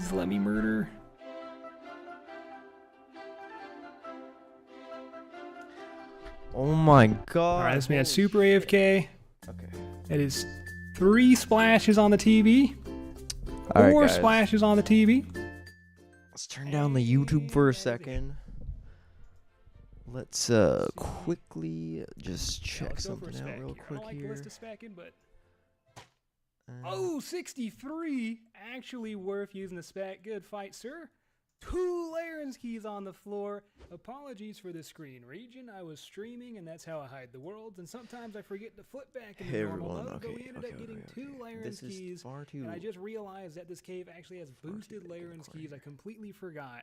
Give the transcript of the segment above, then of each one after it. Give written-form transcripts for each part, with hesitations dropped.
Please let me murder. Oh my god. Alright, this man's super AFK. Okay. It is 3 splashes on the TV. Alright, 4 guys. splashes on the TV. Let's turn down the YouTube for a second. Let's quickly just check something out real quick here. Oh, 63! Actually worth using the spec. Good fight, sir. 2 Laren's keys on the floor. Apologies for the screen region. I was streaming, and that's how I hide the worlds. And sometimes I forget to flip back into normal mode. But we ended up getting 2 Laren's keys. And I just realized that this cave actually has boosted Laren's keys. I completely forgot.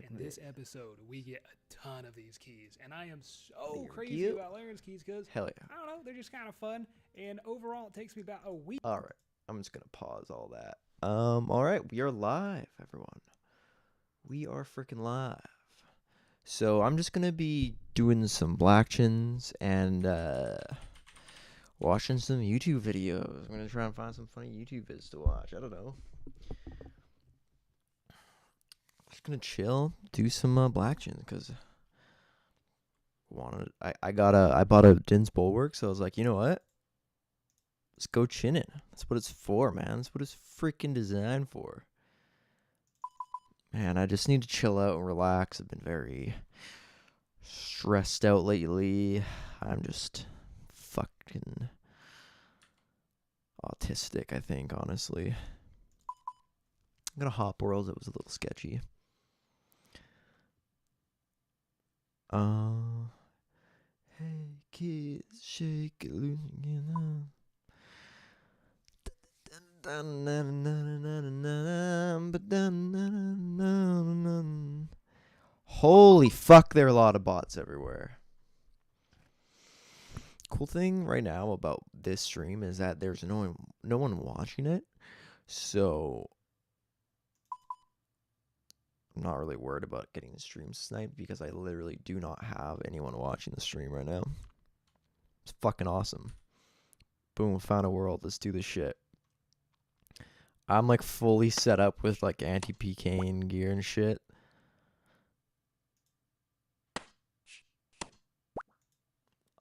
In this episode, we get a ton of these keys, and I am so crazy about Laren's keys because I don't know, they're just kind of fun. And overall, it takes me about a week. All right, I'm just gonna pause all that. All right, we are live, everyone. We are freaking live. So I'm just gonna be doing some black chins and watching some YouTube videos. I'm gonna try and find some funny YouTube vids to watch. I don't know. Just gonna chill, do some black chins because I bought a Din's Bulwark, so I was like, you know what? Let's go chin it. That's what it's for, man. That's what it's freaking designed for. Man, I just need to chill out and relax. I've been very stressed out lately. I'm just fucking autistic, I think, honestly. I'm gonna hop worlds. That was a little sketchy. Hey kids, shake it loose again. Holy fuck, there are a lot of bots everywhere. Cool thing right now about this stream is that there's no one watching it, so I'm not really worried about getting the stream sniped because I literally do not have anyone watching the stream right now. It's fucking awesome. Boom, found a world. Let's do this shit. I'm like fully set up with like anti-PK gear and shit.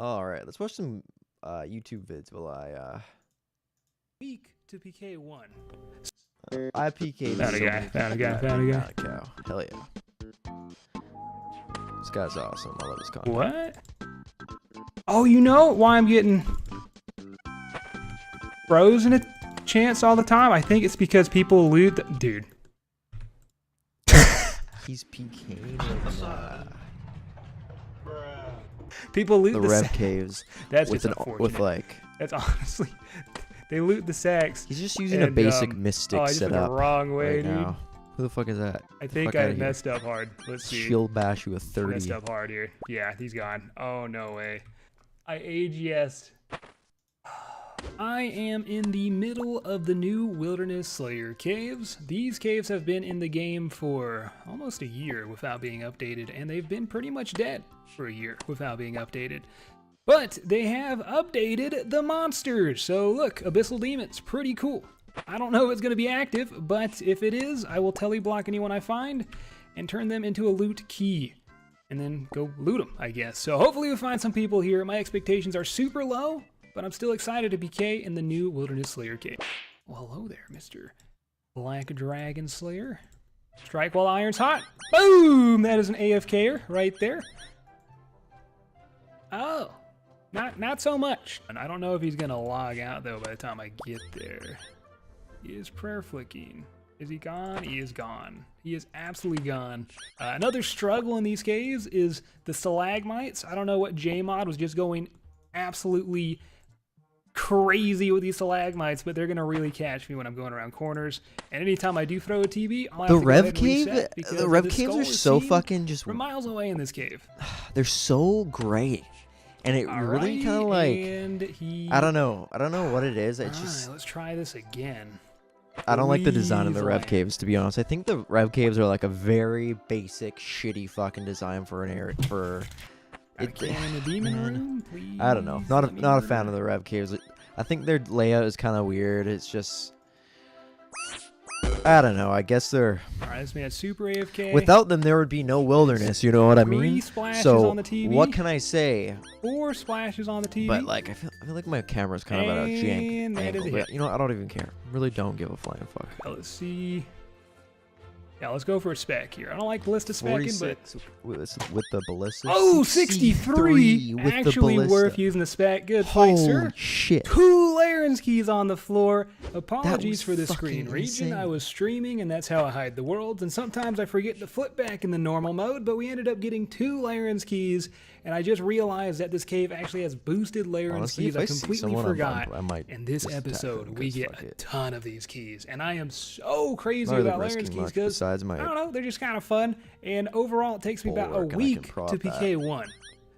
Alright, let's watch some YouTube vids while I Week to PK1. I PK'd Found a guy. Cow. Hell yeah. This guy's awesome. I love his content. What? Oh, you know why I'm getting frozen a chance all the time? I think it's because people loot the dude. He's PK'd People loot the rev caves. That's with just with like. That's honestly. They loot the sacks. He's just using a basic mystic I just went setup the wrong way, right dude. now. Who the fuck is that? I think I messed up hard. Let's see. Shield bash you with 30. Messed up hard here. Yeah, he's gone. Oh, no way. I AGS'd. I am in the middle of the new Wilderness Slayer caves. These caves have been in the game for almost a year without being updated, and they've been pretty much dead for a year without being updated. But they have updated the monsters. So look, Abyssal Demons, pretty cool. I don't know if it's going to be active, but if it is, I will teleblock anyone I find and turn them into a loot key. And then go loot them, I guess. So hopefully we'll find some people here. My expectations are super low, but I'm still excited to PK in the new Wilderness Slayer cave. Well, hello there, Mr. Black Dragon Slayer. Strike while iron's hot. Boom! That is an AFKer right there. Oh. Not so much. And I don't know if he's gonna log out though by the time I get there. He is prayer flicking. Is he gone? He is gone. He is absolutely gone. Another struggle in these caves is the stalagmites. I don't know what Jmod was just going absolutely crazy with these stalagmites, but they're gonna really catch me when I'm going around corners. And anytime I do throw a TV, I'll have to go ahead and reset because the rev caves are so fucking just from miles away in this cave. They're so great. And it really kind of like, I don't know what it is. It's just, let's try this again. I don't like the design of the rev caves, to be honest. I think the rev caves are like a very basic, shitty fucking design for an area. For it, in the demon room, please. I don't know. Not a fan of the rev caves. I think their layout is kind of weird. It's just, I don't know. I guess they're right, this man's super AFK. Without them, there would be no wilderness. You know what I 3 mean? splashes So on the TV. what can I say? 4 splashes on the TV. But like, I feel like my camera's kind of at a jank And that is angle. a But, you know, I don't even care. Really don't give a flying fuck. Let's see. Yeah, let's go for a spec here. I don't like ballista specking, but 46 with the ballista. oh, 63 with actually the worth ballista. using the spec. Good fight, Holy sir. shit. 2 Larens keys on the floor. Apologies was for the fucking screen region. insane. I was streaming, and that's how I hide the worlds. And sometimes I forget to flip back in the normal mode, but we ended up getting 2 Larens keys. And I just realized that this cave actually has boosted Larens Honestly, keys. if I I see completely someone, forgot. I might In this just attack episode, them, we 'cause get fuck a it. ton of these keys. And I am so crazy Not really about risking Larens keys much because, besides my I don't know, they're just kind of fun. And overall, it takes me about a bulwark, and I can week prod to that. PK 1.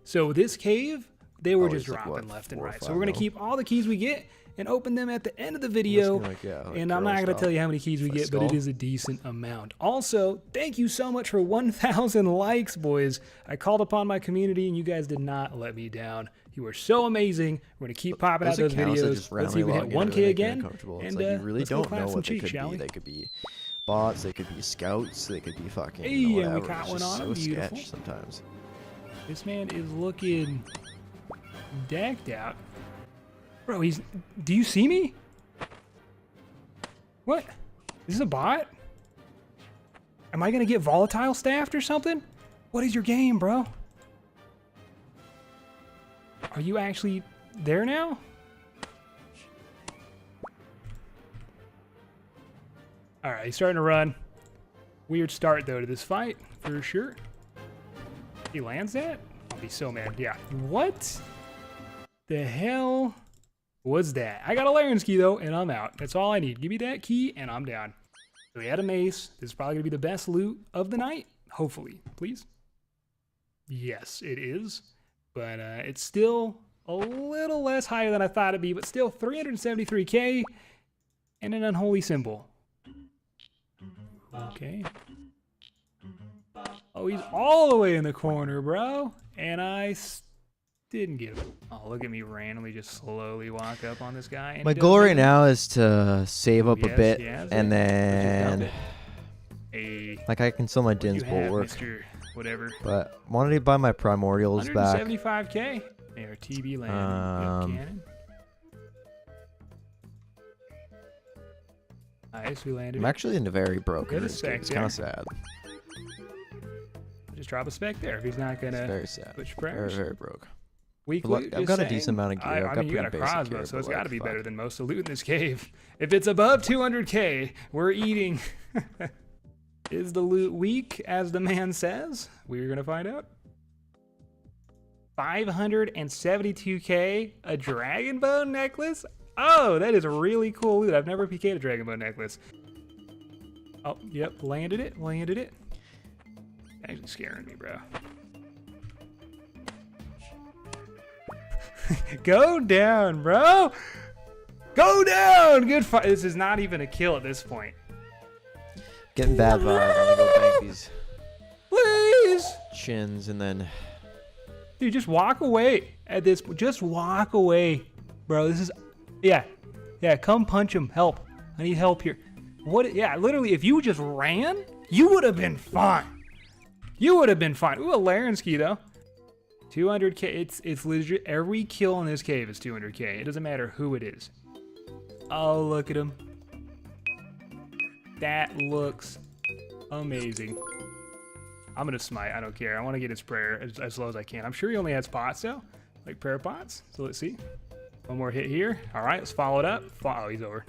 So this cave, they were Oh, just he's like, dropping what, left and 4 or right. So 5 we're going to mil? keep all the keys we get and open them at the end of the video. Like, yeah, like And I'm not girl going to style. tell you how many keys we Like get, but it skull? is a decent amount. Also, thank you so much for 1,000 likes, boys. I called upon my community, and you guys did not let me down. You are so amazing. We're going to keep popping out those accounts that videos. just Let's see if we hit randomly log in 1K and make me again. uncomfortable. It's And like, you really let's go don't clap know some what they cheeks, could shall be. we? They could be bots, they could be scouts, they could be fucking Hey, and we whatever. caught It's one just on him. so Beautiful. sketch sometimes. This man is looking decked out. Bro, do you see me? What? Is this a bot? Am I gonna get volatile staffed or something? What is your game, bro? Are you actually there now? Alright, he's starting to run. Weird start, though, to this fight, for sure. He lands that? I'll be so mad. Yeah. What the hell was that? I got a Larens key, though, and I'm out. That's all I need. Give me that key, and I'm down. So we had a mace. This is probably going to be the best loot of the night. Hopefully. Please? Yes, it is. But it's still a little less higher than I thought it'd be, but still 373k and an unholy symbol. Okay. Oh, he's all the way in the corner, bro. And I didn't get him. Oh, look at me randomly just slowly walk up on this guy. And My he goal doesn't right now is to save up a Yes, bit, he has and it. Let's just dump then it. Hey, like I can sell my what do Din's you have, bulwark, Mr. Whatever. but wanted to buy my primordials back. 175k. There, TB landing. Yep, cannon. Nice, we landed. I'm actually in a very broken Good this game. spec It's kind of there. sad. Just drop a spec there if he's not It's gonna very sad. switch Very, prayers. very broke. Weak But look, loot, I've just got a saying. decent amount of gear. I've I got mean, you got a pretty basic crossbow, gear, so it's but, got to like, be fuck. better than most of the loot in this cave. If it's above 200k, we're eating. Is the loot weak, as the man says? We're gonna find out. 572k, a dragon bone necklace? Oh, that is really cool loot. I've never PK'd a dragon bone necklace. Oh, yep, landed it, landed it. Actually scaring me, bro. Go down, bro. Go down. Good fight. This is not even a kill at this point. Getting bad vibes. I'm gonna go bank these Please. chins and then Dude, just walk away at this. Just walk away, bro. This is, yeah. Come punch him. Help. I need help here. What? Yeah, literally, if you just ran, you would have been fine. You would have been fine. Ooh, a Larensky, though. 200k. It's legit. Every kill in this cave is 200k. It doesn't matter who it is. Oh, look at him. That looks amazing. I'm gonna smite. I don't care. I want to get his prayer as low as I can. I'm sure he only has pots though, like prayer pots. So let's see. One more hit here. All right, let's follow it up. Oh, he's over.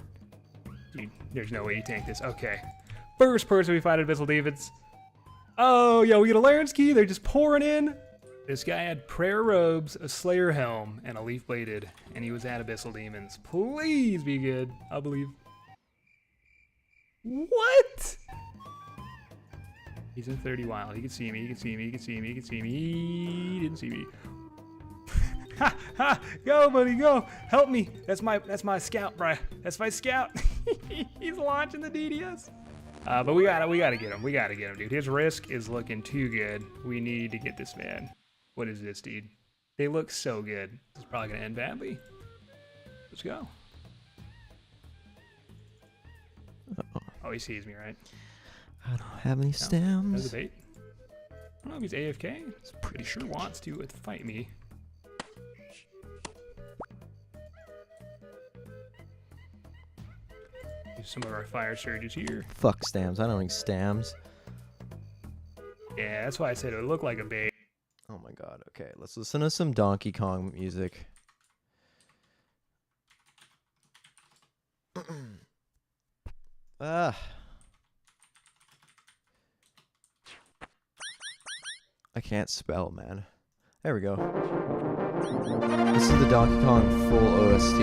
Dude, there's no way you tank this. Okay. First person we fight at Abyssal Davids. Oh, yo, we get a Larensky. They're just pouring in. This guy had prayer robes, a Slayer helm, and a leaf bladed, and he was at Abyssal Demons. Please be good. I believe. What? He's in 30 wild. He can see me. He can see me. He can see me. He can see me. He didn't see me. Ha ha! Go, buddy, go! Help me! That's my scout, bruh. That's my scout. He's launching the DDS. But we gotta get him. We gotta get him, dude. His risk is looking too good. We need to get this man. What is this, dude? They look so good. It's probably gonna end badly. Let's go. Oh, he sees me, right? I don't have any That's a stems. bait. I don't know if he's AFK. He's pretty sure wants to fight me. Use some of our fire surges here. Fuck stems. I don't need stems. Yeah, that's why I said it would look like a bait. Oh my god. Okay, let's listen to some Donkey Kong music. Ah. I can't spell, man. There we go. This is the Donkey Kong full OST.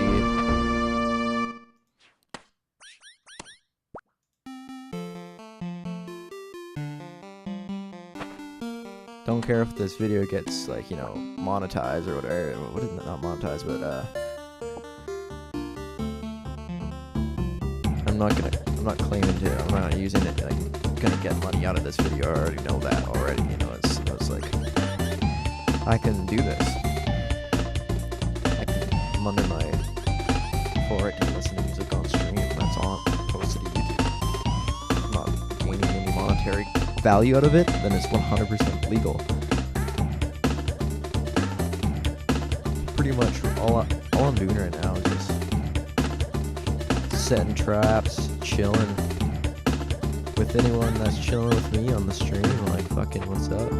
Don't care if this video gets, like, you know, monetized or whatever. What is it? Not monetized, but I'm not claiming to. I'm not using it. Like, I'm gonna get money out of this video. I already know that already. You know, it's like I can do this. I'm under my for to listen to music on stream. That's on posted to YouTube. I'm not gaining any monetary value out of it, then it's 100% legal. Pretty much all I'm doing right now is just setting traps, chilling with anyone that's chilling with me on the stream. Like, fucking, what's up?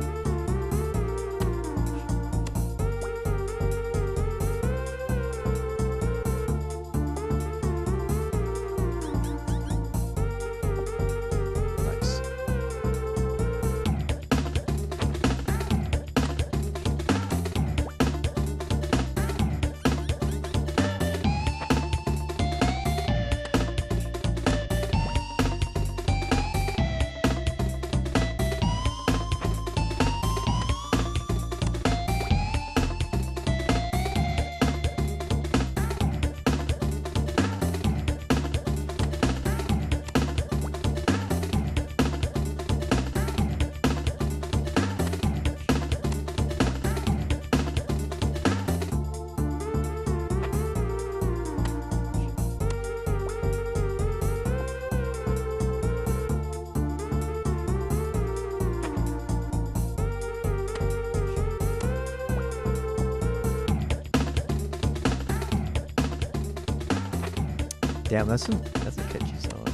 Damn, that's a catchy song.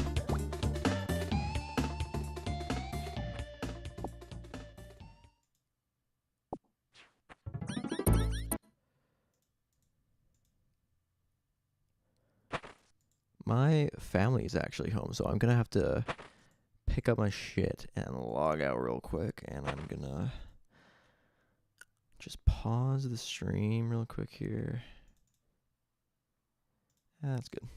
My family is actually home, so I'm gonna have to pick up my shit and log out real quick, and I'm gonna just pause the stream real quick here. That's good.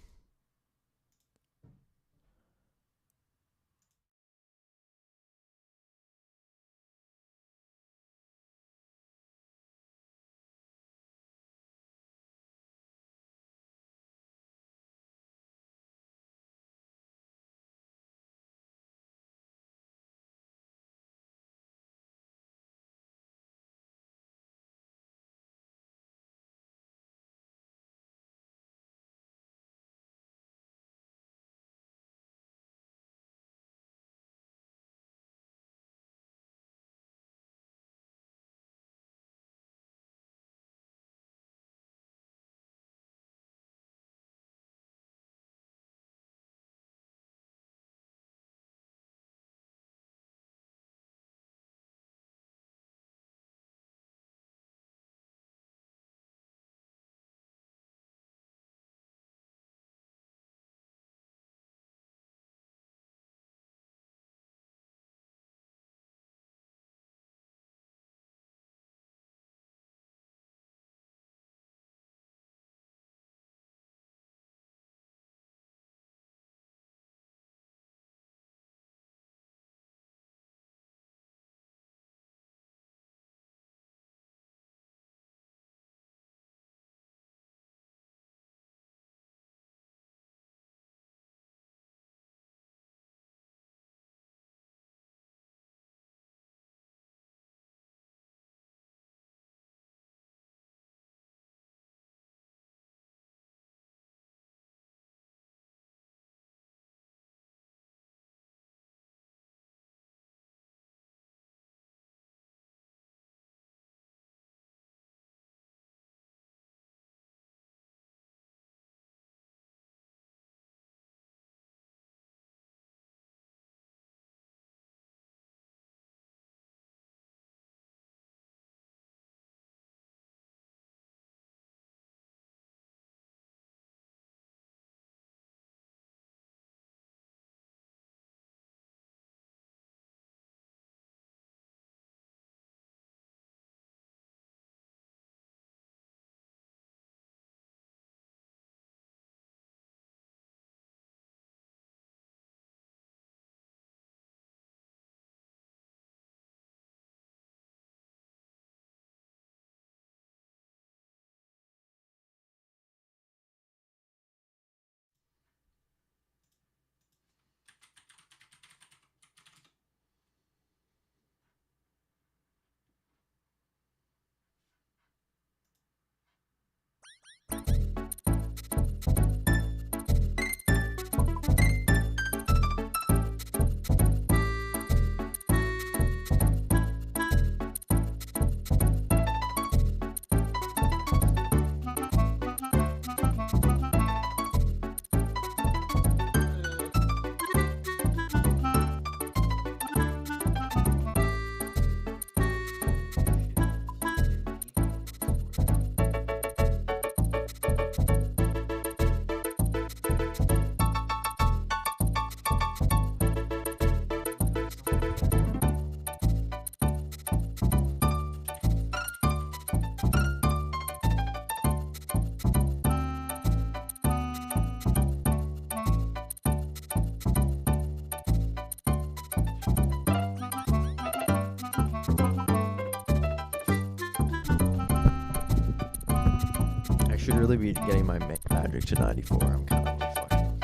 should really be getting my magic to 94. I'm kind of fucking.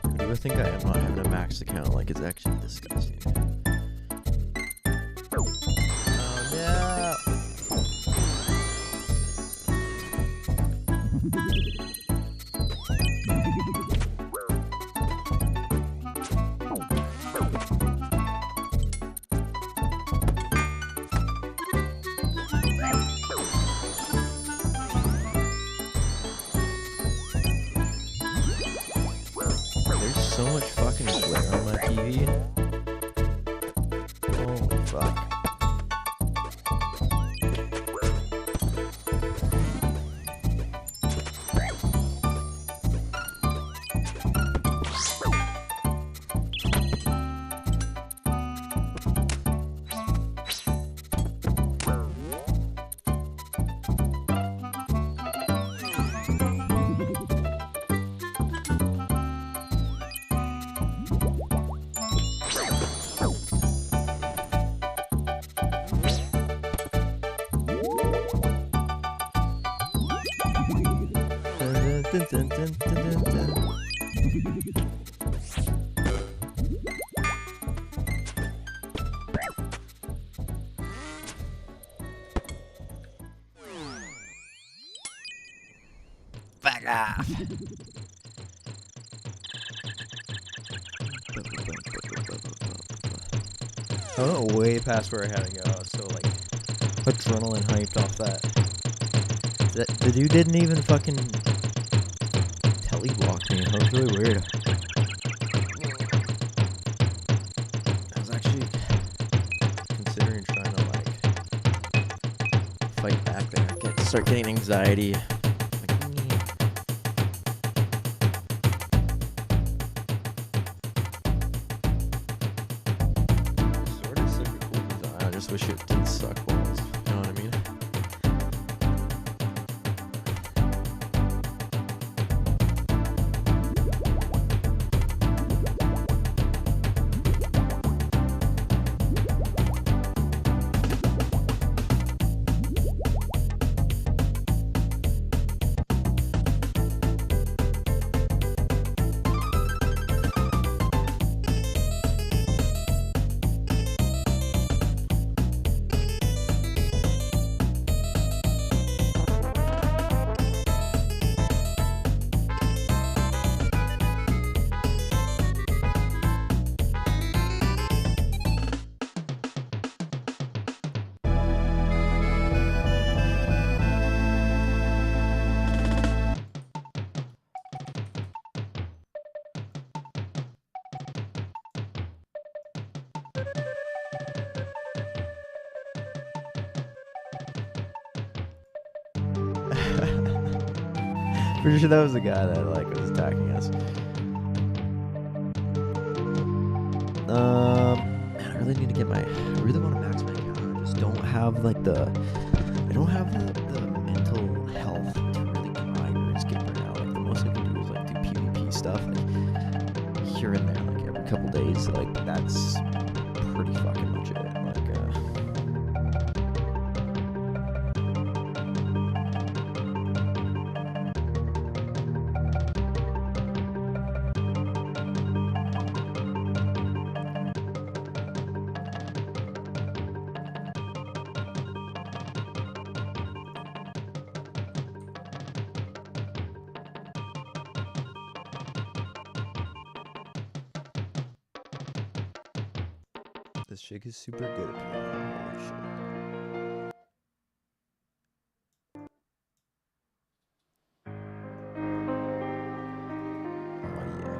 Who do I think I am not having a max account? Like, it's actually disgusting. Oh no! There's so much fucking glare on my TV. Holy fuck. Dun, dun, dun, dun, dun, dun. Fuck off. I went way past where I had to go. I was so like adrenaline hyped off that. The dude didn't even fucking teleblock me. That was really weird. I was actually considering trying to like fight back there. Start getting anxiety. Sort of super cool design. I just wish it didn't suck balls. You know what I mean? Pretty sure that was the guy that like was attacking us. Man, I really need to get my. I really want to max my account. I just don't have like the. I don't have the mental health to really grind or skip around. Like the most I can do is like do PvP stuff, like here and there, like every couple days. Like that's pretty fucking much it. Like. This chick is super good at piano. Holy shit. Oh yeah.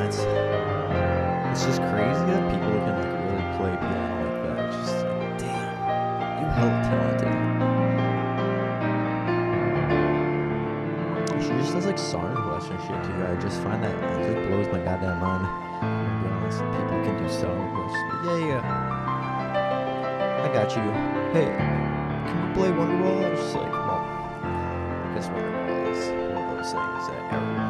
It's just crazy that people can like really play piano like that. It's just like, damn, you hella talented. She just does like song requests and shit too. I just find that it just blows my goddamn mind. To be honest, people can do song requests. Yeah. I got you. Hey, can you play Wonderwall? I was just like, well, I guess Wonderwall is one of those things that everyone.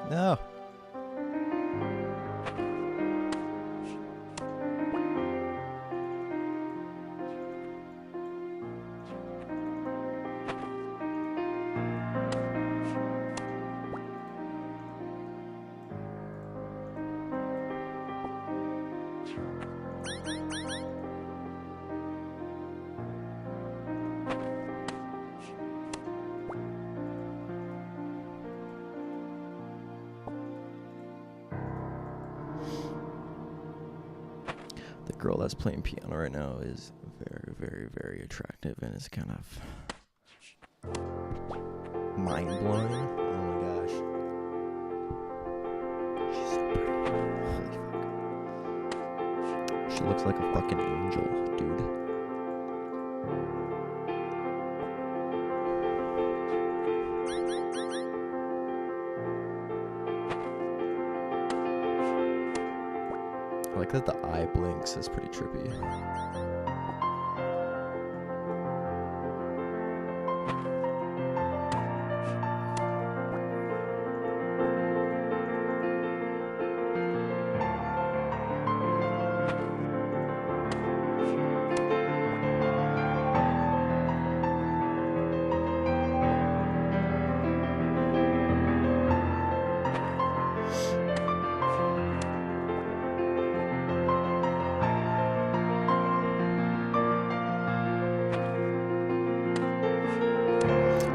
No. The girl that's playing piano right now is very, very, very attractive, and it's kind of mind-blowing. Oh my gosh. She's so pretty. Holy fuck. She looks like a fucking angel, dude. I like that the eye blinks. Is pretty trippy.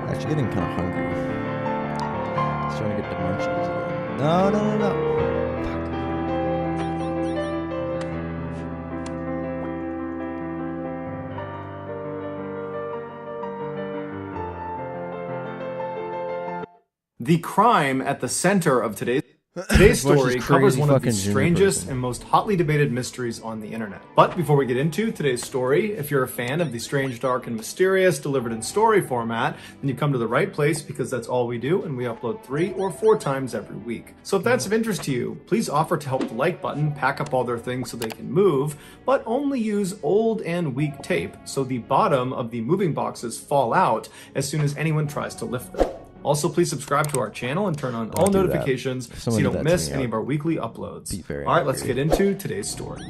Actually getting kind of hungry. Starting to get the munchies again. No. Fuck. The crime at the center of today's story covers one of the strangest and most hotly debated mysteries on the internet. But before we get into today's story, if you're a fan of the strange, dark, and mysterious delivered in story format, then you come to the right place, because that's all we do, and we upload 3 or 4 times every week. So if that's of interest to you, please offer to help the like button pack up all their things so they can move, but only use old and weak tape so the bottom of the moving boxes fall out as soon as anyone tries to lift them. Also, please subscribe to our channel and turn on all notifications so you don't miss any of our weekly uploads. All right, let's get into today's story.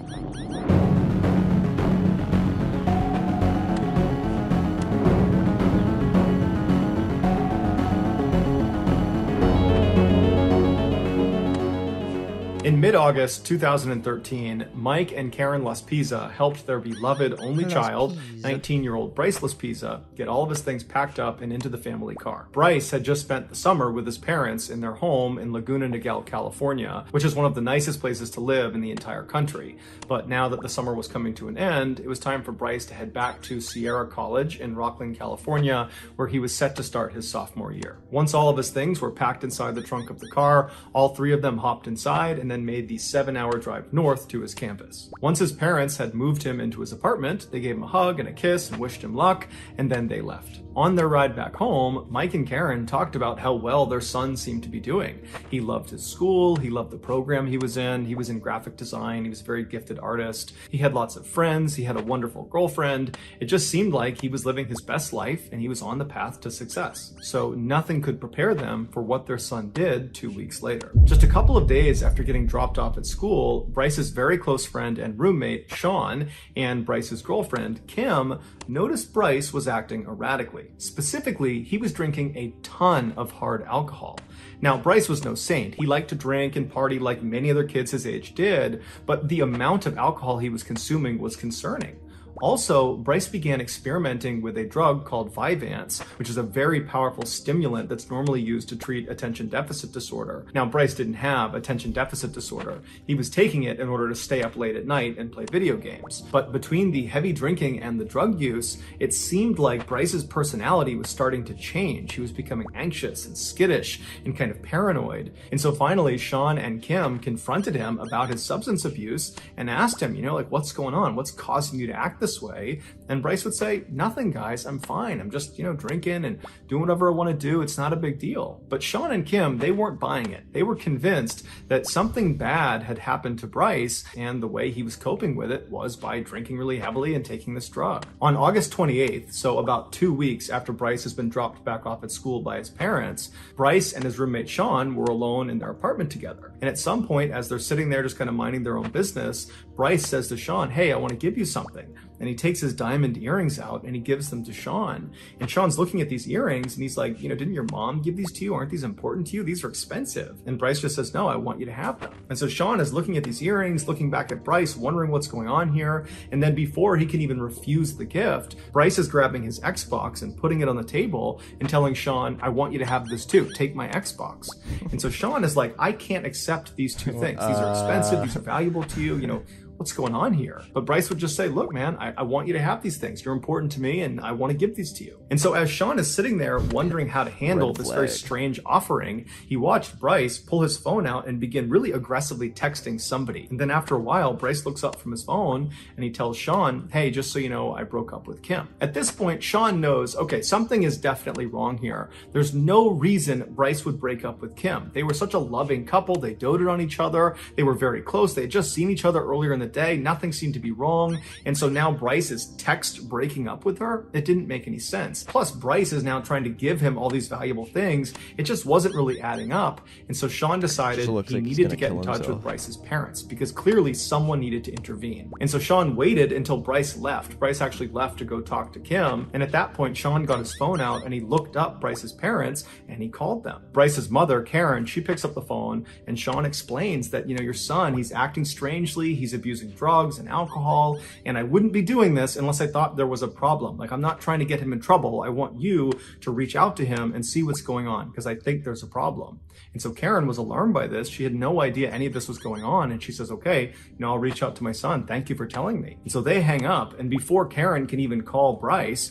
In In mid-August 2013, Mike and Karen Laspisa helped their beloved only child, 19-year-old Bryce Laspisa, get all of his things packed up and into the family car. Bryce had just spent the summer with his parents in their home in Laguna Niguel, California, which is one of the nicest places to live in the entire country. But now that the summer was coming to an end, it was time for Bryce to head back to Sierra College in Rocklin, California, where he was set to start his sophomore year. Once all of his things were packed inside the trunk of the car, all three of them hopped inside and then made the 7-hour drive north to his campus. Once his parents had moved him into his apartment, they gave him a hug and a kiss and wished him luck, and then they left. On their ride back home, Mike and Karen talked about how well their son seemed to be doing. He loved his school, he loved the program he was in graphic design, he was a very gifted artist, he had lots of friends, he had a wonderful girlfriend. It just seemed like he was living his best life and he was on the path to success. So nothing could prepare them for what their son did 2 weeks later. Just a couple of days after getting dropped off at school, Bryce's very close friend and roommate, Sean, and Bryce's girlfriend, Kim, noticed Bryce was acting erratically. Specifically, he was drinking a ton of hard alcohol. Now, Bryce was no saint. He liked to drink and party like many other kids his age did, but the amount of alcohol he was consuming was concerning. Also, Bryce began experimenting with a drug called Vyvanse, which is a very powerful stimulant that's normally used to treat attention deficit disorder. Now, Bryce didn't have attention deficit disorder. He was taking it in order to stay up late at night and play video games. But between the heavy drinking and the drug use, it seemed like Bryce's personality was starting to change. He was becoming anxious and skittish and kind of paranoid. And so finally, Sean and Kim confronted him about his substance abuse and asked him, what's going on? What's causing you to act this way? And Bryce would say, nothing, guys, I'm fine. I'm just, drinking and doing whatever I want to do. It's not a big deal. But Sean and Kim, they weren't buying it. They were convinced that something bad had happened to Bryce, and the way he was coping with it was by drinking really heavily and taking this drug. On August 28th, so about 2 weeks after Bryce has been dropped back off at school by his parents, Bryce and his roommate Sean were alone in their apartment together. And at some point, as they're sitting there just kind of minding their own business, Bryce says to Sean, hey, I want to give you something. And he takes his diamond earrings out and he gives them to Sean. And Sean's looking at these earrings and he's like, didn't your mom give these to you? Aren't these important to you? These are expensive. And Bryce just says, no, I want you to have them. And so Sean is looking at these earrings, looking back at Bryce, wondering what's going on here. And then before he can even refuse the gift, Bryce is grabbing his Xbox and putting it on the table and telling Sean, I want you to have this too. Take my Xbox. And so Sean is like, I can't accept these two things. These are expensive. These are valuable to you. What's going on here? But Bryce would just say, look, man, I want you to have these things. You're important to me and I want to give these to you. And so as Sean is sitting there wondering how to handle this very strange offering, he watched Bryce pull his phone out and begin really aggressively texting somebody. And then after a while, Bryce looks up from his phone and he tells Sean, hey, just so you know, I broke up with Kim. At this point, Sean knows, okay, something is definitely wrong here. There's no reason Bryce would break up with Kim. They were such a loving couple. They doted on each other. They were very close. They had just seen each other earlier in the day. Nothing seemed to be wrong. And so now Bryce is text breaking up with her. It didn't make any sense. Plus Bryce is now trying to give him all these valuable things. It just wasn't really adding up. And so Sean decided he needed to get in touch with Bryce's parents because clearly someone needed to intervene. And so Sean waited until Bryce left. Bryce actually left to go talk to Kim. And at that point, Sean got his phone out and he looked up Bryce's parents and he called them. Bryce's mother, Karen, she picks up the phone and Sean explains that, your son, he's acting strangely. He's abusing drugs and alcohol, and I wouldn't be doing this unless I thought there was a problem. Like, I'm not trying to get him in trouble. I want you to reach out to him and see what's going on because I think there's a problem. And so Karen was alarmed by this. She had no idea any of this was going on. And she says, okay, I'll reach out to my son. Thank you for telling me. And so they hang up. And before Karen can even call Bryce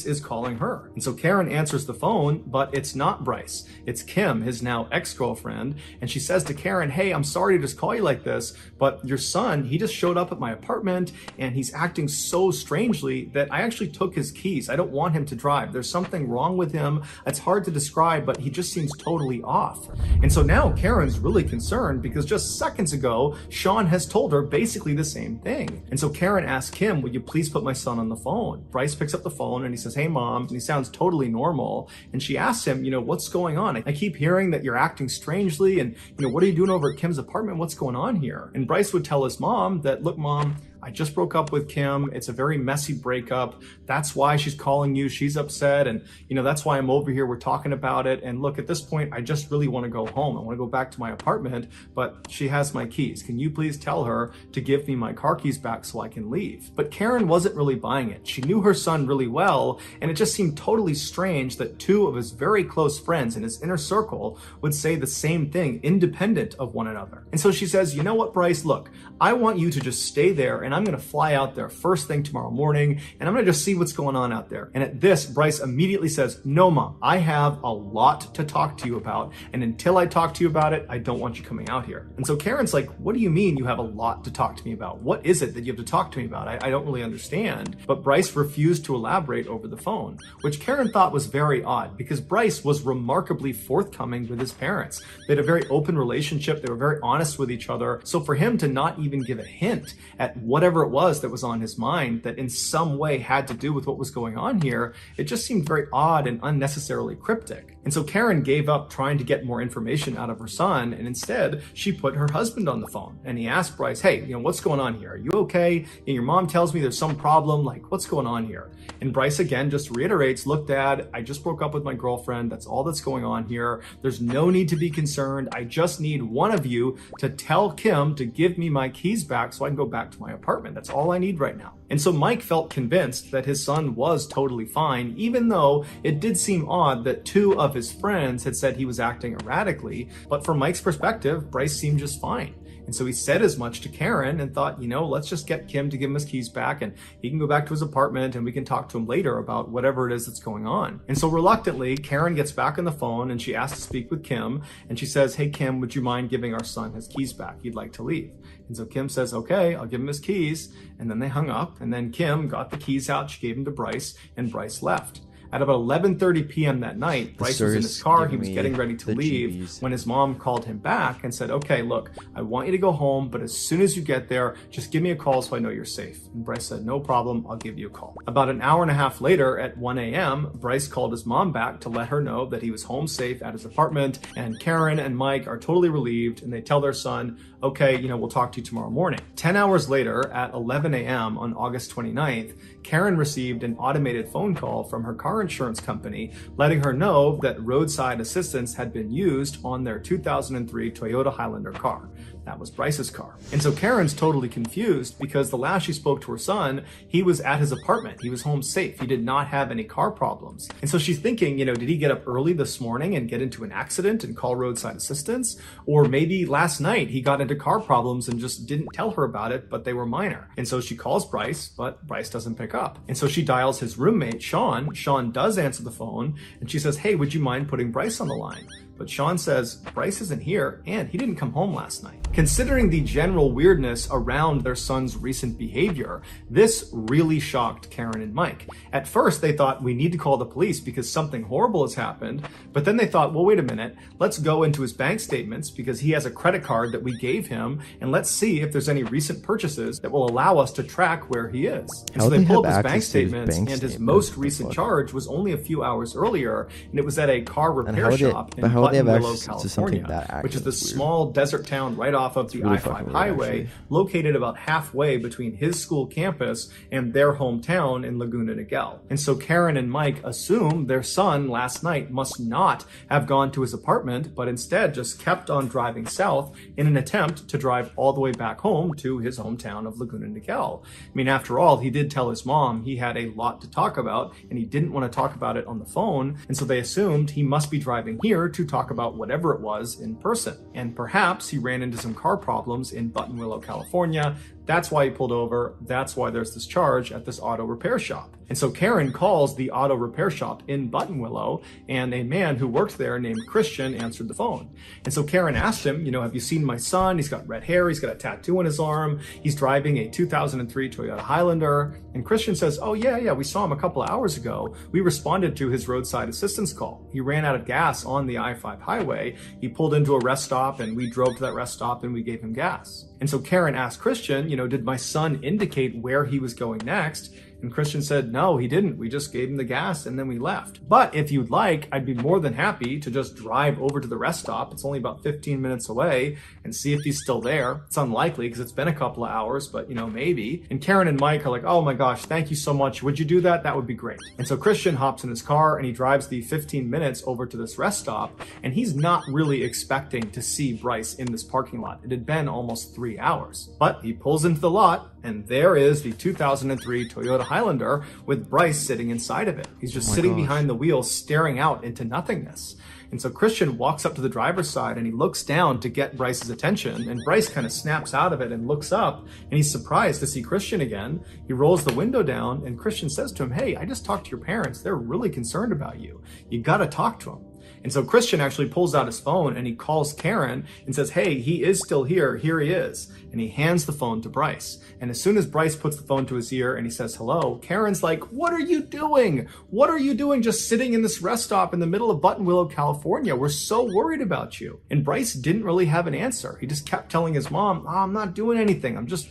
is calling her. And so Karen answers the phone, but it's not Bryce. It's Kim, his now ex-girlfriend. And she says to Karen, hey, I'm sorry to just call you like this, but your son, he just showed up at my apartment and he's acting so strangely that I actually took his keys. I don't want him to drive. There's something wrong with him. It's hard to describe, but he just seems totally off. And so now Karen's really concerned because just seconds ago, Sean has told her basically the same thing. And so Karen asks Kim, will you please put my son on the phone? Bryce picks up the phone and he says, hey mom, and he sounds totally normal. And she asks him, what's going on? I keep hearing that you're acting strangely and, what are you doing over at Kim's apartment? What's going on here? And Bryce would tell his mom that, look mom, I just broke up with Kim. It's a very messy breakup. That's why she's calling you. She's upset. And, that's why I'm over here. We're talking about it. And look, at this point, I just really want to go home. I want to go back to my apartment, but she has my keys. Can you please tell her to give me my car keys back so I can leave? But Karen wasn't really buying it. She knew her son really well, and it just seemed totally strange that two of his very close friends in his inner circle would say the same thing, independent of one another. And so she says, you know what, Bryce, look, I want you to just stay there, and I'm going to fly out there first thing tomorrow morning, and I'm going to just see what's going on out there. And at this, Bryce immediately says, no, Mom, I have a lot to talk to you about, and until I talk to you about it, I don't want you coming out here. And so Karen's like, what do you mean you have a lot to talk to me about? What is it that you have to talk to me about? I don't really understand. But Bryce refused to elaborate over the phone, which Karen thought was very odd because Bryce was remarkably forthcoming with his parents. They had a very open relationship. They were very honest with each other. So for him to not even give a hint at whatever it was that was on his mind that in some way had to do with what was going on here, it just seemed very odd and unnecessarily cryptic. And so Karen gave up trying to get more information out of her son, and instead she put her husband on the phone. And he asked Bryce, hey, what's going on here? Are you okay? Your mom tells me there's some problem. Like, what's going on here? And Bryce again just reiterates, look, Dad, I just broke up with my girlfriend. That's all that's going on here. There's no need to be concerned. I just need one of you to tell Kim to give me my keys back so I can go back to my apartment. That's all I need right now. And so Mike felt convinced that his son was totally fine, even though it did seem odd that two of his friends had said he was acting erratically. But from Mike's perspective, Bryce seemed just fine. And so he said as much to Karen and thought, let's just get Kim to give him his keys back and he can go back to his apartment and we can talk to him later about whatever it is that's going on. And so reluctantly, Karen gets back on the phone and she asks to speak with Kim. And she says, hey, Kim, would you mind giving our son his keys back? He'd like to leave. And so Kim says, okay, I'll give him his keys. And then they hung up. And then Kim got the keys out. She gave them to Bryce and Bryce left. At about 11:30 p.m. that night, Bryce was in his car. He was getting ready to leave when his mom called him back and said, okay, look, I want you to go home, but as soon as you get there, just give me a call so I know you're safe. And Bryce said, no problem, I'll give you a call. About an hour and a half later at 1 a.m., Bryce called his mom back to let her know that he was home safe at his apartment, and Karen and Mike are totally relieved, and they tell their son, okay, we'll talk to you tomorrow morning. 10 hours later at 11 a.m. on August 29th, Karen received an automated phone call from her car insurance company letting her know that roadside assistance had been used on their 2003 Toyota Highlander car. That was Bryce's car. And so Karen's totally confused because the last she spoke to her son, he was at his apartment. He was home safe. He did not have any car problems. And so she's thinking, did he get up early this morning and get into an accident and call roadside assistance? Or maybe last night he got into car problems and just didn't tell her about it, but they were minor. And so she calls Bryce, but Bryce doesn't pick up. And so she dials his roommate, Sean. Sean does answer the phone and she says, hey, would you mind putting Bryce on the line? But Sean says, Bryce isn't here and he didn't come home last night. Considering the general weirdness around their son's recent behavior, this really shocked Karen and Mike. At first, they thought we need to call the police because something horrible has happened. But then they thought, well, wait a minute, let's go into his bank statements because he has a credit card that we gave him and let's see if there's any recent purchases that will allow us to track where he is. And so they pull up his bank statements and his most recent charge was only a few hours earlier and it was at a car repair shop in Buttonwillow, California, which is the small desert town right off of the I-5 highway, located about halfway between his school campus and their hometown in Laguna Niguel. And so Karen and Mike assume their son last night must not have gone to his apartment, but instead just kept on driving south in an attempt to drive all the way back home to his hometown of Laguna Niguel. I mean, after all, he did tell his mom he had a lot to talk about and he didn't want to talk about it on the phone, and so they assumed he must be driving here to talk about whatever it was in person. And perhaps he ran into some car problems in Buttonwillow, California. That's why he pulled over. That's why there's this charge at this auto repair shop. And so Karen calls the auto repair shop in Buttonwillow, and a man who worked there named Christian answered the phone. And so Karen asked him, have you seen my son? He's got red hair. He's got a tattoo on his arm. He's driving a 2003 Toyota Highlander. And Christian says, oh, yeah, we saw him a couple of hours ago. We responded to his roadside assistance call. He ran out of gas on the I-5 highway. He pulled into a rest stop, and we drove to that rest stop, and we gave him gas. And so Karen asked Christian, did my son indicate where he was going next? And Christian said, no, he didn't. We just gave him the gas and then we left. But if you'd like, I'd be more than happy to just drive over to the rest stop. It's only about 15 minutes away and see if he's still there. It's unlikely because it's been a couple of hours, but maybe. And Karen and Mike are like, oh my gosh, thank you so much. Would you do that? That would be great. And so Christian hops in his car and he drives the 15 minutes over to this rest stop. And he's not really expecting to see Bryce in this parking lot. It had been almost 3 hours. But he pulls into the lot and there is the 2003 Toyota Highlander with Bryce sitting inside of it. He's just sitting behind the wheel staring out into nothingness. And so Christian walks up to the driver's side and he looks down to get Bryce's attention. And Bryce kind of snaps out of it and looks up and he's surprised to see Christian again. He rolls the window down and Christian says to him, hey, I just talked to your parents. They're really concerned about you. You got to talk to them. And so Christian actually pulls out his phone and he calls Karen and says, hey, he is still here. Here he is. And he hands the phone to Bryce. And as soon as Bryce puts the phone to his ear and he says hello, Karen's like, what are you doing? What are you doing just sitting in this rest stop in the middle of Buttonwillow, California? We're so worried about you. And Bryce didn't really have an answer. He just kept telling his mom, oh, I'm not doing anything. I'm just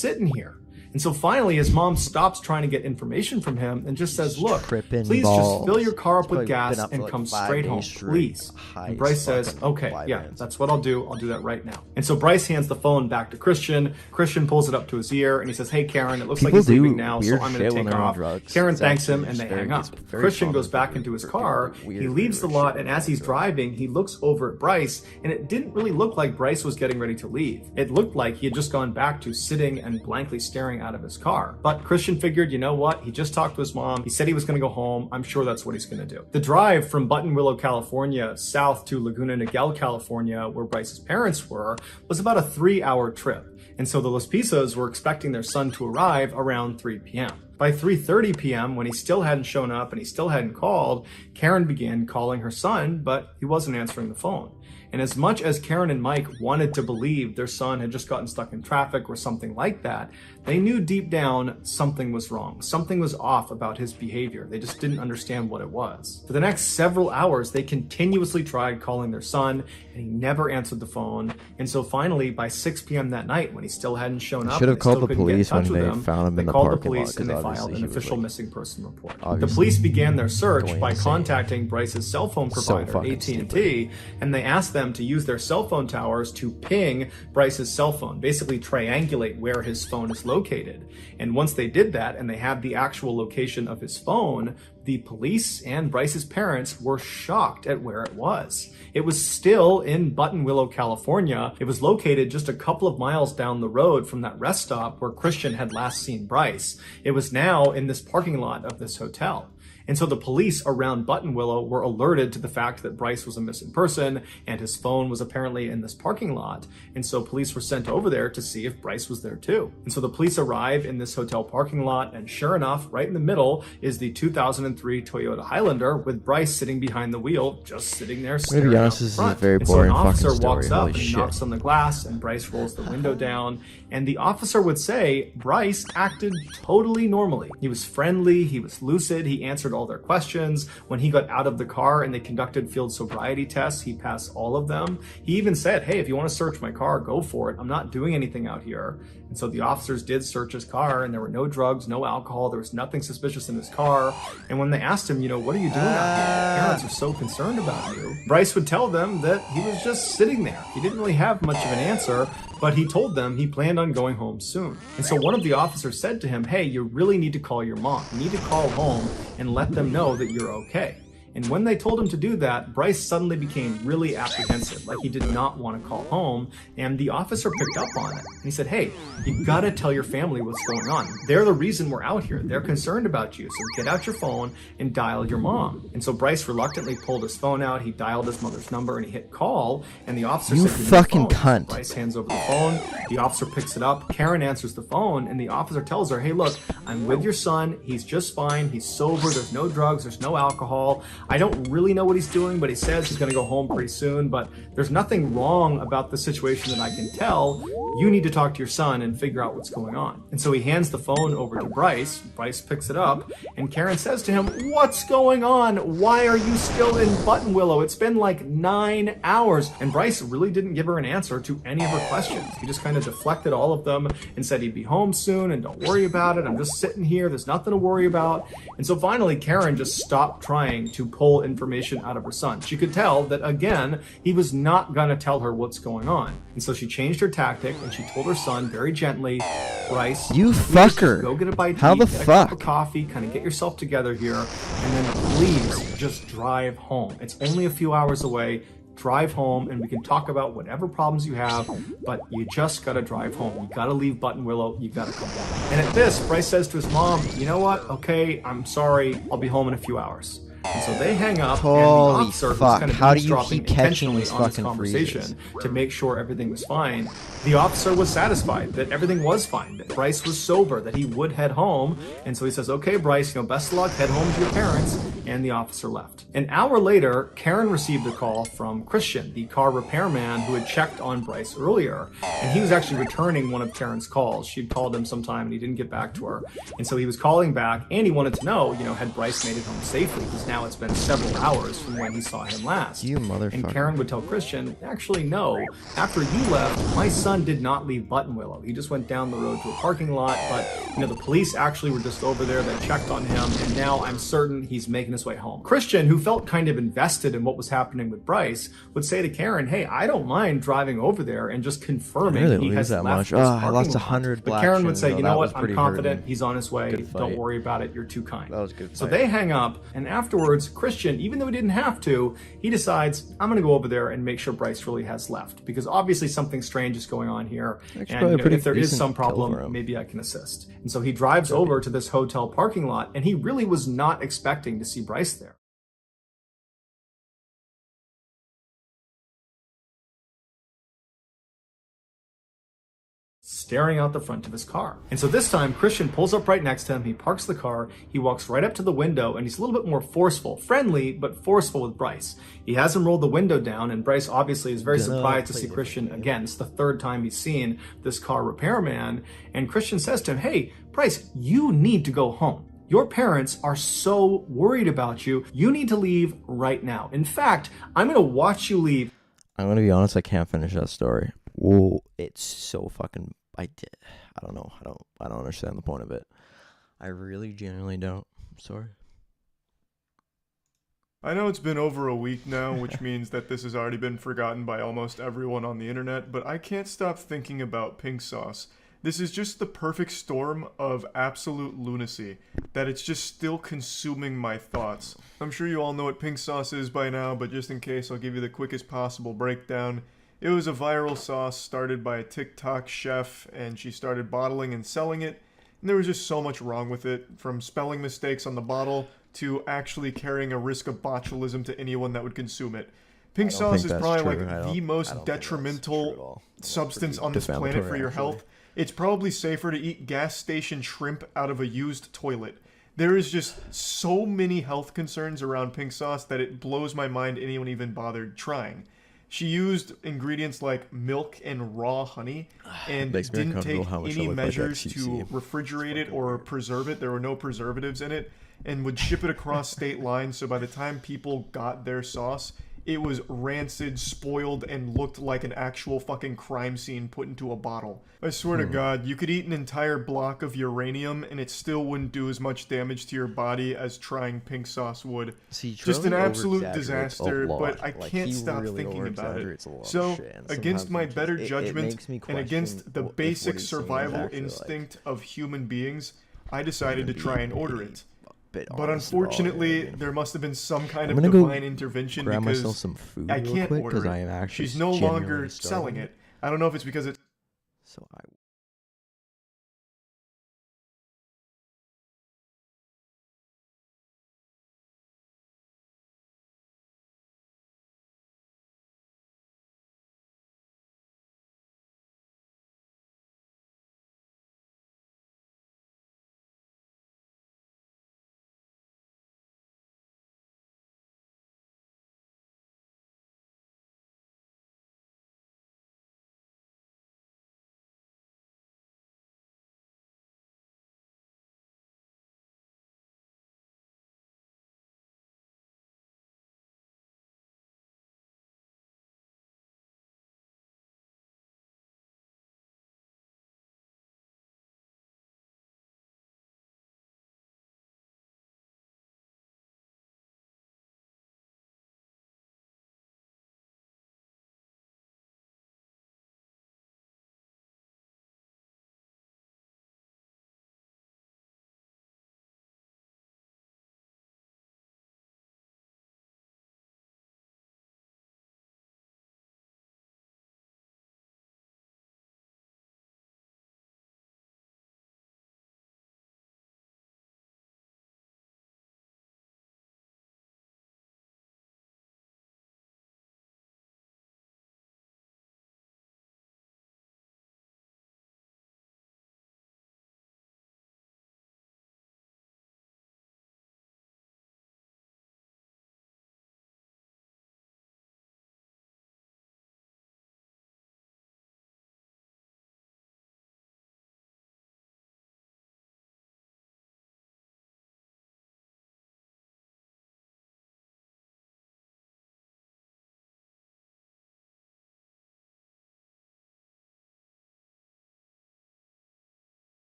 sitting here. And so finally, his mom stops trying to get information from him and just says, look, please just fill your car up with gas and come straight home, please. And Bryce says, okay, yeah, that's what I'll do. I'll do that right now. And so Bryce hands the phone back to Christian. Christian pulls it up to his ear and he says, hey, Karen, it looks like he's leaving now, so I'm going to take off. Karen thanks him and they hang up. Christian goes back into his car. He leaves the lot, and as he's driving, he looks over at Bryce, and it didn't really look like Bryce was getting ready to leave. It looked like he had just gone back to sitting and blankly staring out of his car. But Christian figured, you know what? He just talked to his mom. He said he was going to go home. I'm sure that's what he's going to do. The drive from Buttonwillow, California, south to Laguna Niguel, California, where Bryce's parents were, was about a 3-hour trip. And so the Los Pisas were expecting their son to arrive around 3 p.m. By 3:30 p.m., when he still hadn't shown up and he still hadn't called, Karen began calling her son, but he wasn't answering the phone. And as much as Karen and Mike wanted to believe their son had just gotten stuck in traffic or something like that, they knew deep down something was wrong. Something was off about his behavior. They just didn't understand what it was. For the next several hours, they continuously tried calling their son, and he never answered the phone. And so finally, by 6 p.m. that night, when he still hadn't shown up, should have called the police when they them, found him in the called the parking police lot, and they filed an official missing person report. The obviously police began their search by insane. contacting Bryce's cell phone provider, AT&T, and they asked them to use their cell phone towers to ping Bryce's cell phone, basically triangulate where his phone is located. And once they did that and they had the actual location of his phone, the police and Bryce's parents were shocked at where it was. It was still in Buttonwillow, California. It was located just a couple of miles down the road from that rest stop where Christian had last seen Bryce. It was now in this parking lot of this hotel. And so the police around Buttonwillow were alerted to the fact that Bryce was a missing person and his phone was apparently in this parking lot. And so police were sent over there to see if Bryce was there too. And so the police arrive in this hotel parking lot, and sure enough, right in the middle is the 2003 Toyota Highlander with Bryce sitting behind the wheel, just sitting there staring out the front. This is a very and so boring an officer fucking walks story. up Holy and shit. knocks on the glass, and Bryce rolls the window down. And the officer would say Bryce acted totally normally. He was friendly, he was lucid, he answered all their questions. When he got out of the car and they conducted field sobriety tests, he passed all of them. He even said, hey, if you want to search my car, go for it. I'm not doing anything out here. And so the officers did search his car, and there were no drugs, no alcohol. There was nothing suspicious in his car. And when they asked him, what are you doing out here? Your parents are so concerned about you. Bryce would tell them that he was just sitting there. He didn't really have much of an answer, but he told them he planned on going home soon. And so one of the officers said to him, hey, you really need to call your mom. You need to call home and let them know that you're okay. And when they told him to do that, Bryce suddenly became really apprehensive, like he did not want to call home, and the officer picked up on it. And he said, hey, you gotta tell your family what's going on. They're the reason we're out here. They're concerned about you, so get out your phone and dial your mom. And so Bryce reluctantly pulled his phone out, he dialed his mother's number, and he hit call, and the officer said, "You fucking cunt." Bryce hands over the phone, the officer picks it up, Karen answers the phone, and the officer tells her, hey, look, I'm with your son, he's just fine, he's sober, there's no drugs, there's no alcohol. I don't really know what he's doing, but he says he's going to go home pretty soon, but there's nothing wrong about the situation that I can tell. you need to talk to your son and figure out what's going on. And so he hands the phone over to Bryce. Bryce picks it up, and Karen says to him, what's going on? Why are you still in Button Willow? It's been like 9 hours. And Bryce really didn't give her an answer to any of her questions. He just kind of deflected all of them and said he'd be home soon and don't worry about it. I'm just sitting here. There's nothing to worry about. And so finally, Karen just stopped trying to pull information out of her son. She could tell that, again, he was not going to tell her what's going on. And so she changed her tactic and she told her son very gently, Bryce, you please fucker. go get a bite to How eat, the get a fuck? cup of coffee, kind of get yourself together here, and then please just drive home. It's only a few hours away. Drive home and we can talk about whatever problems you have, but you just gotta drive home. You gotta leave Button Willow. You gotta come home. And at this, Bryce says to his mom, you know what? Okay, I'm sorry. I'll be home in a few hours. And so they hang up, and the Holy officer who's fuck. kind of How do you eavesdropping keep catching intentionally these on this fucking conversation freezes? to make sure everything was fine, the officer was satisfied that everything was fine, that Bryce was sober, that he would head home. And so he says, okay, Bryce, best of luck, head home to your parents. And the officer left. An hour later, Karen received a call from Christian, the car repairman who had checked on Bryce earlier. And he was actually returning one of Karen's calls. She'd called him sometime and he didn't get back to her. And so he was calling back and he wanted to know, had Bryce made it home safely? Because now it's been several hours from when he saw him last. You motherfucker. And Karen would tell Christian, actually, no. After you left, my son did not leave Button Willow. He just went down the road to a parking lot. But, the police actually were just over there. They checked on him. And now I'm certain he's making his way home. Christian, who felt kind of invested in what was happening with Bryce, would say to Karen, hey, I don't mind driving over there and just confirming Really he has that left much? this I parking lost lot. 100 But black Karen would shins, say, though. you That know was what, I'm pretty confident hurting. he's on his way. Good fight. Don't worry about it. You're too kind. That was a good So fight. they hang up, and afterwards, Christian, even though he didn't have to, he decides, I'm going to go over there and make sure Bryce really has left. Because obviously something strange is going on here. Actually, And probably a pretty if there is decent some kill for problem, him. maybe I can assist. And so he drives over to this hotel parking lot, and he really was not expecting to see Bryce there. Staring out the front of his car. And so this time, Christian pulls up right next to him, he parks the car, he walks right up to the window, and he's a little bit more forceful, friendly, but forceful with Bryce. He has him roll the window down, and Bryce obviously is very surprised to see Christian again. It's the third time he's seen this car repairman, and Christian says to him, hey, Bryce, you need to go home. Your parents are so worried about you. You need to leave right now. In fact, I'm going to watch you leave. I'm gonna be honest, I can't finish that story. Whoa, it's so fucking. I don't know. I don't understand the point of it. I really genuinely don't. I'm sorry. I know it's been over a week now, which means that this has already been forgotten by almost everyone on the internet, but I can't stop thinking about pink sauce. This is just the perfect storm of absolute lunacy, that it's just still consuming my thoughts. I'm sure you all know what pink sauce is by now, but just in case, I'll give you the quickest possible breakdown. It was a viral sauce started by a TikTok chef, and she started bottling and selling it, and there was just so much wrong with it, from spelling mistakes on the bottle to actually carrying a risk of botulism to anyone that would consume it. Pink sauce is probably like the most detrimental substance on this planet for your health. It's probably safer to eat gas station shrimp out of a used toilet. There is just so many health concerns around pink sauce that it blows my mind anyone even bothered trying. She used ingredients like milk and raw honey and didn't take any measures to refrigerate it or preserve it. There were no preservatives in it, and would ship it across state lines, so by the time people got their sauce, it was rancid, spoiled, and looked like an actual fucking crime scene put into a bottle. I swear to God, you could eat an entire block of uranium and it still wouldn't do as much damage to your body as trying pink sauce would. Just an absolute disaster, but I can't stop thinking about it. So, against my better judgment and against the basic survival instinct of human beings, I decided to try and order it. But unfortunately, there must have been some kind of divine intervention because I can't order it. She's no longer selling it. I don't know if it's because it's... So I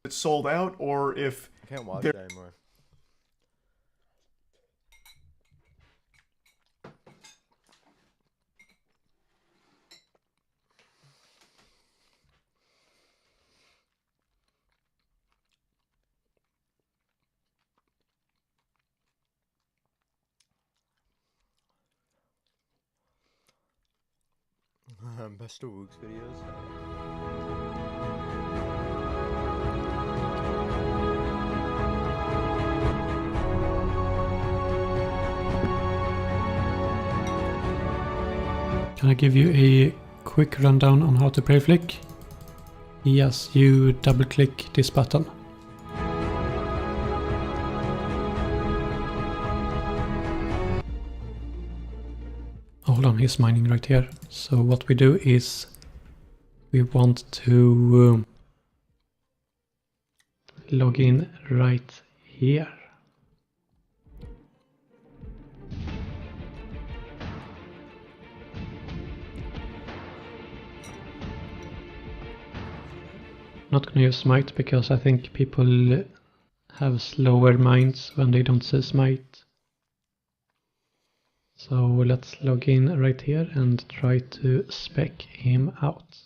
it's sold out or if I can't watch there that anymore. Best of Wooks videos. Can I give you a quick rundown on how to brave flick? Yes, you double click this button. Hold on, he's mining right here. So what we do is we want to log in right here. Not gonna use smite because I think people have slower minds when they don't see smite. So let's log in right here and try to spec him out.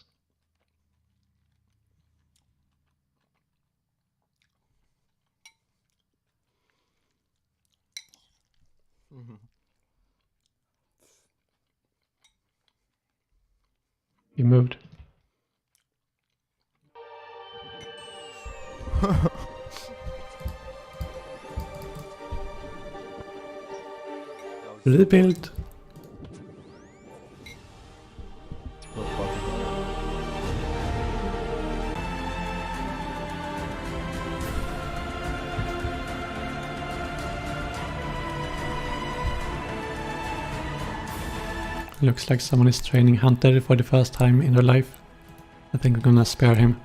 You moved. Rebuild. Looks like someone is training Hunter for the first time in their life. I think we're gonna spare him.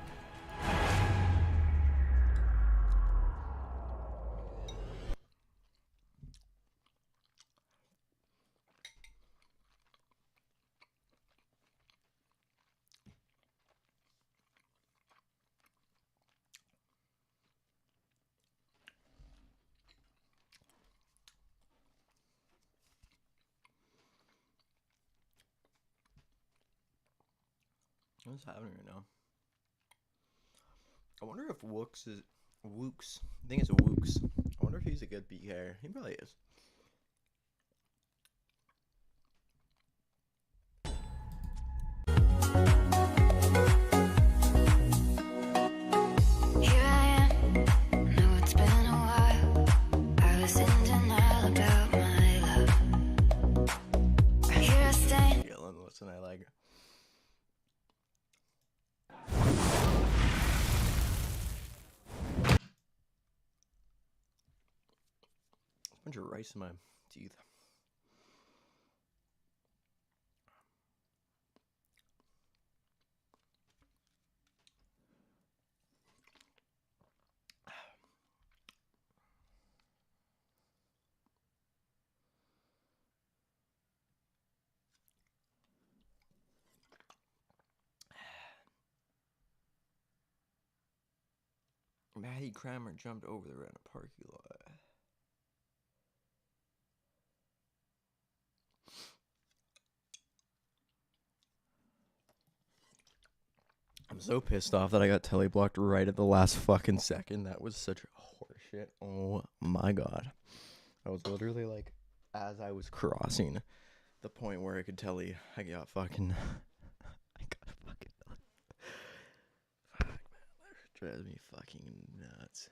What's happening right now? I wonder if Wooks is Wooks. I think it's Wooks. I wonder if he's a good PK. He probably is. Here I am. Know it's been a while. I was in denial about my love. Here I stand. Chillen, listen, I like. Bunch of rice in my teeth. Maddie Kramer jumped over there in a parking lot. I'm so pissed off that I got teleblocked right at the last fucking second. That was such horseshit. Oh my god. I was literally like, as I was crossing the point where I could telly, I got fucking. I got fucking. Fuck, man. That drives me fucking nuts.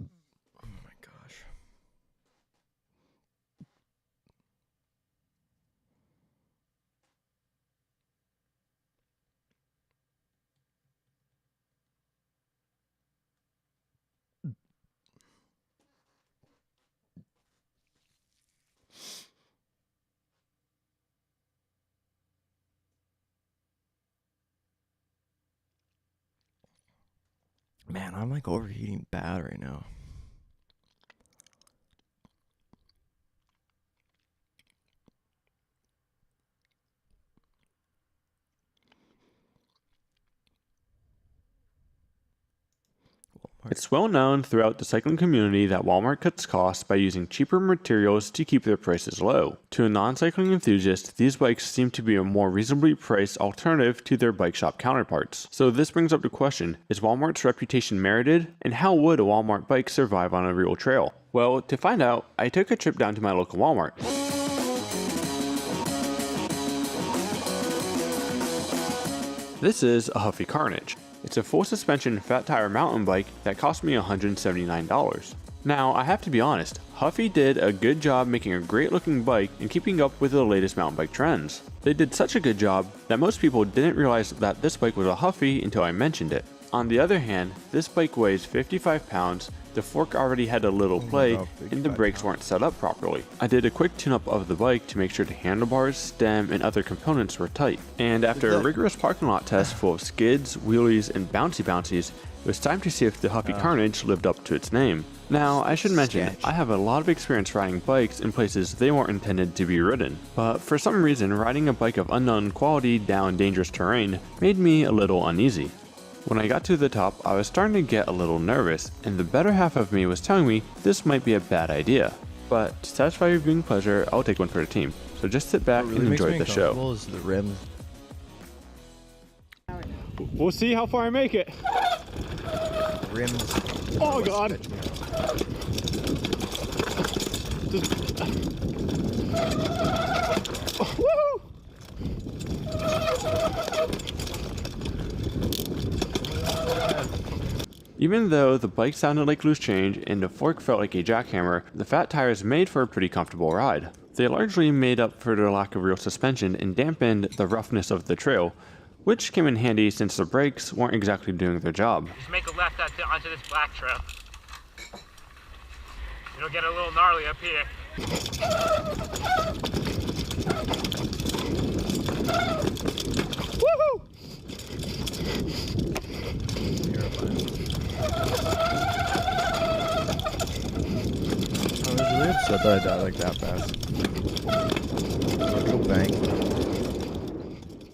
Oh my gosh. Man, I'm like overheating bad right now. It's well known throughout the cycling community that Walmart cuts costs by using cheaper materials to keep their prices low. To a non-cycling enthusiast, these bikes seem to be a more reasonably priced alternative to their bike shop counterparts. So this brings up the question, is Walmart's reputation merited? And how would a Walmart bike survive on a real trail? Well, to find out, I took a trip down to my local Walmart. This is a Huffy Carnage. It's a full suspension fat tire mountain bike that cost me $179. Now, I have to be honest, Huffy did a good job making a great looking bike and keeping up with the latest mountain bike trends. They did such a good job that most people didn't realize that this bike was a Huffy until I mentioned it. On the other hand, this bike weighs 55 pounds, the fork already had a little play, and the brakes weren't set up properly. I did a quick tune-up of the bike to make sure the handlebars, stem, and other components were tight. And after a rigorous parking lot test full of skids, wheelies, and bouncies, it was time to see if the Huffy Carnage lived up to its name. Now, I should mention, I have a lot of experience riding bikes in places they weren't intended to be ridden, but for some reason riding a bike of unknown quality down dangerous terrain made me a little uneasy. When I got to the top, I was starting to get a little nervous, and the better half of me was telling me this might be a bad idea. But to satisfy your viewing pleasure, I'll take one for the team. So just sit back and enjoy the show. Is the rims. We'll see how far I make it. Rims. Oh god. Woo! Even though the bike sounded like loose change and the fork felt like a jackhammer, the fat tires made for a pretty comfortable ride. They largely made up for their lack of real suspension and dampened the roughness of the trail, which came in handy since the brakes weren't exactly doing their job. Just make a left onto this black trail. It'll get a little gnarly up here. Woohoo! I was really upset that I died like that fast. Go bang.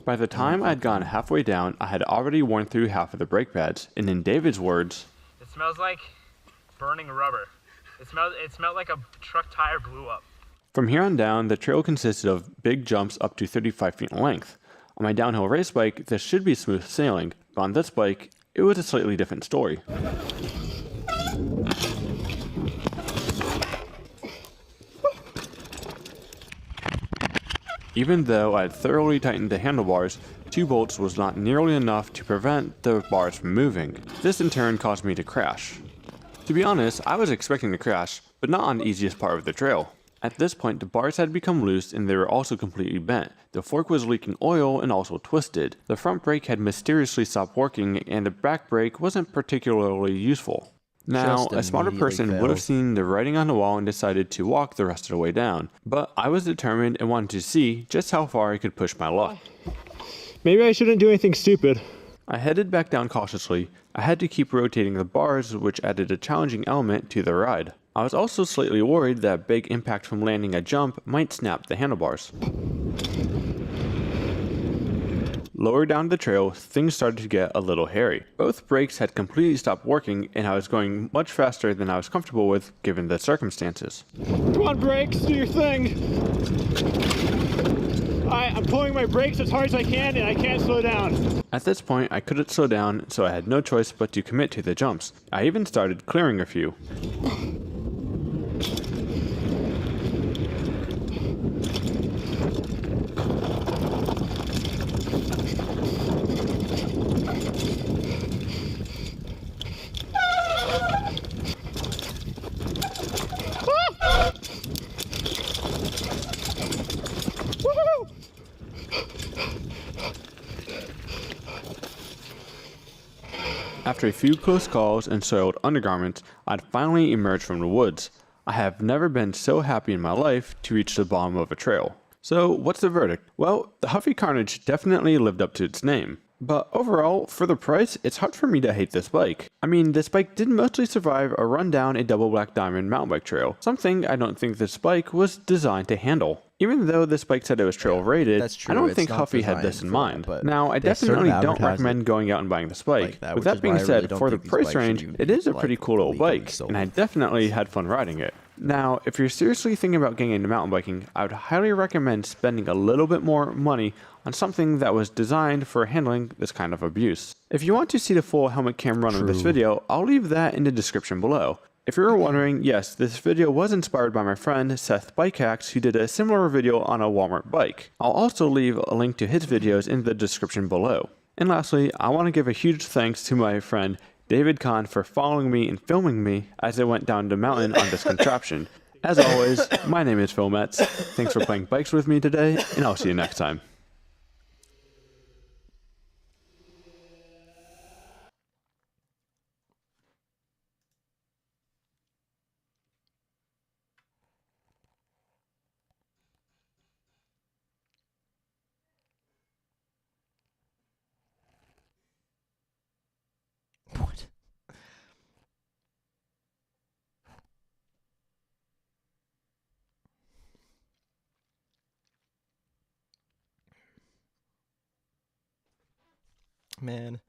By the time I'd gone halfway down, I had already worn through half of the brake pads, and in David's words, It smells like burning rubber. It smelled like a truck tire blew up. from here on down, the trail consisted of big jumps up to 35 feet in length. On my downhill race bike, this should be smooth sailing, but on this bike, it was a slightly different story. Even though I had thoroughly tightened the handlebars, 2 bolts was not nearly enough to prevent the bars from moving. This in turn caused me to crash. To be honest, I was expecting to crash, but not on the easiest part of the trail. At this point, the bars had become loose and they were also completely bent. The fork was leaking oil and also twisted. The front brake had mysteriously stopped working and the back brake wasn't particularly useful. Now, a smarter person would have seen the writing on the wall and decided to walk the rest of the way down. But I was determined and wanted to see just how far I could push my luck. Maybe I shouldn't do anything stupid. I headed back down cautiously. I had to keep rotating the bars, which added a challenging element to the ride. I was also slightly worried that a big impact from landing a jump might snap the handlebars. Lower down the trail, things started to get a little hairy. Both brakes had completely stopped working, and I was going much faster than I was comfortable with given the circumstances. Come on, brakes, do your thing! I'm pulling my brakes as hard as I can, and I can't slow down. At this point, I couldn't slow down, so I had no choice but to commit to the jumps. I even started clearing a few. After a few close calls and soiled undergarments, I'd finally emerged from the woods. I have never been so happy in my life to reach the bottom of a trail. So what's the verdict? Well, the Huffy Carnage definitely lived up to its name. But overall, for the price, it's hard for me to hate this bike. I mean, this bike did mostly survive a run down a double black diamond mountain bike trail, something I don't think this bike was designed to handle. Even though this bike said it was trail rated, that's true. I don't It's think not Huffy had this designed in for mind. it, but Now, I they sort of definitely don't advertise recommend it going out and buying this bike. like that, With which that is being why I really said, don't for the think these price bikes should range, even it be, is a pretty like, cool little legally bike, sold. and I definitely had fun riding it. Now, if you're seriously thinking about getting into mountain biking, I would highly recommend spending a little bit more money on something that was designed for handling this kind of abuse. If you want to see the full helmet cam run of this True. video, I'll leave that in the description below. If you were wondering, yes, this video was inspired by my friend Seth Bikehacks, who did a similar video on a Walmart bike. I'll also leave a link to his videos in the description below. And lastly, I want to give a huge thanks to my friend David Kahn for following me and filming me as I went down the mountain on this contraption. As always, my name is Phil Metz. Thanks for playing bikes with me today, and I'll see you next time. What? Man,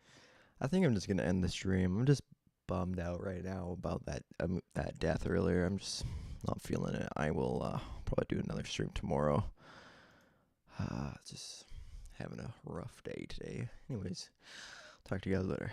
I think I'm just gonna end the stream. I'm just bummed out right now about that death earlier. I'm just not feeling it. I will probably do another stream tomorrow. Just having a rough day today. Anyways, talk to you guys later.